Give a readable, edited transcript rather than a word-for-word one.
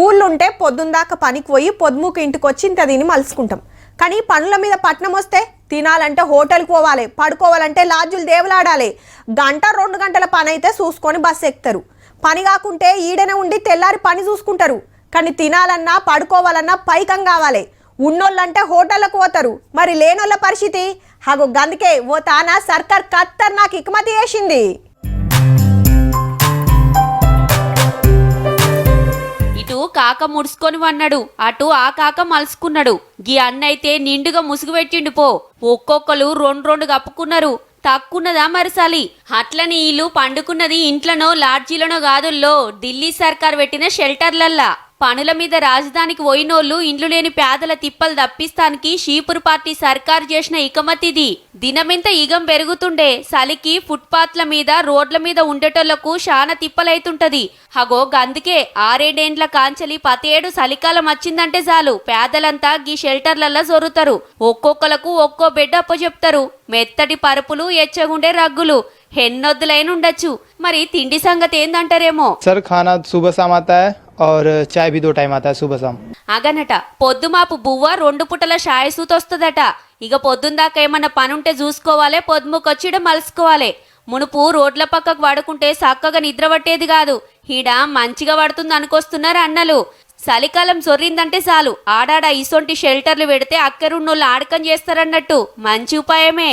ఊళ్ళుంటే పొద్దుందాకా పనికి పోయి పొద్దుముకు ఇంటికి వచ్చి ఇంత తిని మలుసుకుంటాం. కానీ పనుల మీద పట్నం వస్తే తినాలంటే హోటల్కి పోవాలి, పడుకోవాలంటే లాడ్జులు దేవులాడాలి. 1-2 గంటల పని అయితే చూసుకొని బస్సు ఎక్కుతారు. పని కాకుంటే ఈడనే ఉండి తెల్లారి పని చూసుకుంటారు. కానీ తినాలన్నా పడుకోవాలన్నా పైకం కావాలి. ఉన్నోళ్ళంటే హోటళ్ళకు పోతారు, మరి లేనోళ్ళ పరిస్థితి హాగో. గందుకే ఓ తానా సర్కార్ ఖతర్నాక్ ఇకమతి చేసింది. ఇటు కాక ముడుచుకొని వన్నాడు, అటు ఆ కాక మలుసుకున్నాడు. గీ అన్నైతే నిండుగా ముసుగు పెట్టిండు పో. ఒక్కొక్కరు 2 కప్పుకున్నారు. తక్కున్నదా మరిసాలి. అట్లని ఇల్లు పండుకున్నది ఇంట్లోనో లాడ్జీలనో కాదుల్లో, ఢిల్లీ సర్కార్ పెట్టిన షెల్టర్లల్లా. పనుల మీద రాజధానికి పోయినోళ్లు ఇండ్లు లేని పేదల తిప్పలు తప్పిస్తానికి షీపురు పార్టీ సర్కారు చేసిన ఇకమతిది. దినమింత ఈగం పెరుగుతుండే సలికి ఫుట్పాత్ల మీద రోడ్ల మీద ఉండేటోళ్లకు శాన తిప్పలైతుంటది. హగో గందుకే 6-7 కాంచలి 17 చలికాలం వచ్చిందంటే చాలు పేదలంతా గీ షెల్టర్లల్లా జొరుతారు. ఒక్కొక్కలకు ఒక్కో బెడ్ అప్పచెప్తారు. మెత్తటి పరుపులు, ఎచ్చగుండే రగ్గులు, ఎన్నొద్దులైన ఉండొచ్చు. మరి తిండి సంగతి ఏందంటారేమో. सर खाना सुबह शाम आता है और चाय भी 2 टाइम आता है सुबह शाम. అగనట పొద్దుమాపు బువ్వ 2 పుటల షాయసూతొస్తదట. ఇక పొద్దుందాకా ఏమన్నా పనుంటే చూసుకోవాలి, పొద్దుముకొచ్చిడ మలుసుకోవాలి. మునుపు రోడ్ల పక్కకు పడుకుంటే చక్కగా నిద్ర పట్టేది కాదు. ఈడ మంచిగా పడుతుంది అనుకొస్తున్నారు అన్నలు. చలికాలం సొర్రిందంటే చాలు ఆడాడ ఇసొంటి షెల్టర్లు పెడితే అక్కరున్నోళ్ళు ఆడకం చేస్తారన్నట్టు. మంచి ఉపాయమే.